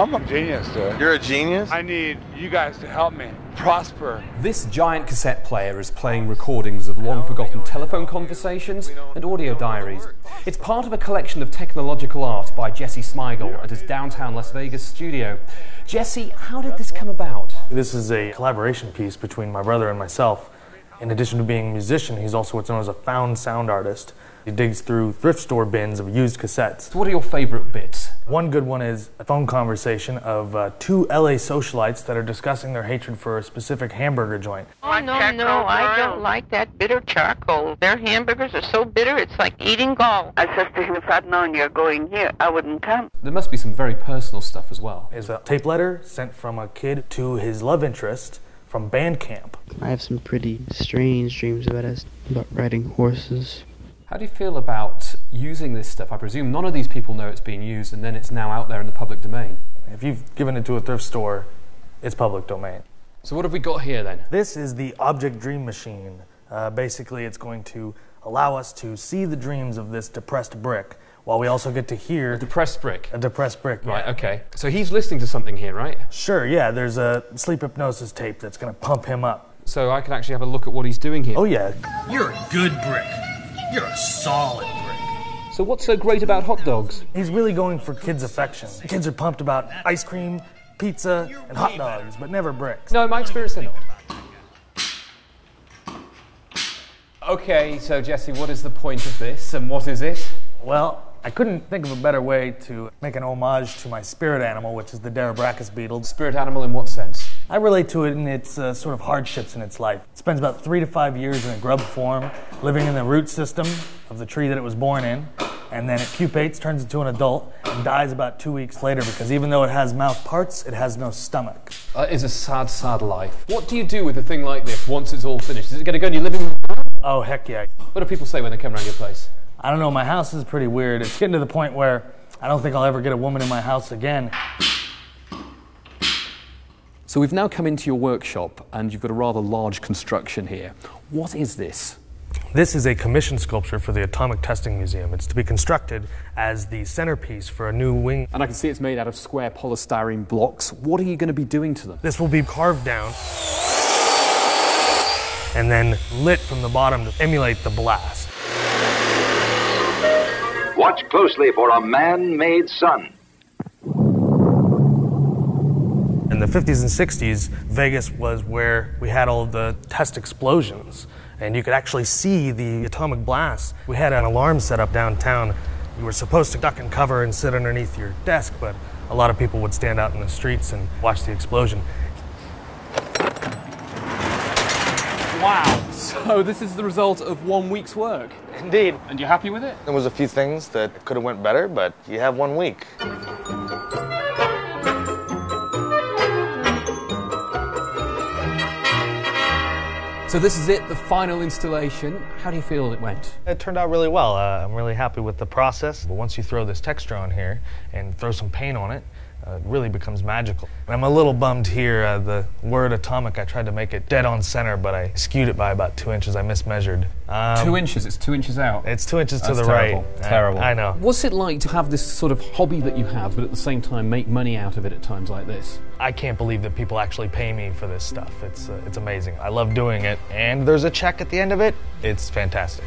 I'm a genius, dude. You're a genius? I need you guys to help me prosper. This giant cassette player is playing recordings of long-forgotten telephone conversations and audio diaries. It's part of a collection of technological art by Jessie Smigel at his downtown Las Vegas studio. Jessie, how did this come about? This is a collaboration piece between my brother and myself. In addition to being a musician, he's also what's known as a found sound artist. He digs through thrift store bins of used cassettes. So what are your favorite bits? One good one is a phone conversation of two LA socialites that are discussing their hatred for a specific hamburger joint. Oh, no, I don't like that bitter charcoal. Their hamburgers are so bitter, it's like eating gall. I said to him, if I'd known you're going here, I wouldn't come. There must be some very personal stuff as well. Is a tape letter sent from a kid to his love interest from band camp. I have some pretty strange dreams about riding horses. How do you feel about using this stuff? I presume none of these people know it's being used and then it's now out there in the public domain. If you've given it to a thrift store, it's public domain. So what have we got here then? This is the Object Dream Machine. Basically, it's going to allow us to see the dreams of this depressed brick, while we also get to hear... A depressed brick? A depressed brick, yeah. Right, okay. So he's listening to something here, right? Sure, yeah. There's a sleep hypnosis tape that's going to pump him up. So I can actually have a look at what he's doing here. Oh, yeah. You're a good brick. You're a solid brick. So what's so great about hot dogs? He's really going for kids' affection. Kids are pumped about ice cream, pizza, and hot dogs, but never bricks. No, in my experience, they're not. Okay, so Jessie, what is the point of this, and what is it? Well, I couldn't think of a better way to make an homage to my spirit animal, which is the Darabrachus beetle. Spirit animal in what sense? I relate to it in its sort of hardships in its life. It spends about 3 to 5 years in a grub form, living in the root system of the tree that it was born in, and then it pupates, turns into an adult, and dies about 2 weeks later because even though it has mouth parts, it has no stomach. That is a sad, sad life. What do you do with a thing like this once it's all finished? Is it going to go in your living room? Oh, heck yeah. What do people say when they come around your place? I don't know, my house is pretty weird. It's getting to the point where I don't think I'll ever get a woman in my house again. So we've now come into your workshop and you've got a rather large construction here. What is this? This is a commissioned sculpture for the Atomic Testing Museum. It's to be constructed as the centerpiece for a new wing. And I can see it's made out of square polystyrene blocks. What are you going to be doing to them? This will be carved down and then lit from the bottom to emulate the blast. Watch closely for a man-made sun. In the 50s and 60s, Vegas was where we had all the test explosions, and you could actually see the atomic blasts. We had an alarm set up downtown. You were supposed to duck and cover and sit underneath your desk, but a lot of people would stand out in the streets and watch the explosion. Wow, so this is the result of 1 week's work? Indeed. And you're happy with it? There was a few things that could have went better, but you have 1 week. So this is it, the final installation. How do you feel it went? It turned out really well. I'm really happy with the process. But once you throw this texture on here and throw some paint on it, it really becomes magical. And I'm a little bummed here. The word atomic, I tried to make it dead on center, but I skewed it by about 2 inches. I mismeasured. 2 inches? It's 2 inches out? It's 2 inches to the terrible. right. Terrible. I know. What's it like to have this sort of hobby that you have, but at the same time make money out of it at times like this? I can't believe that people actually pay me for this stuff. It's amazing. I love doing it, and there's a check at the end of it. It's fantastic.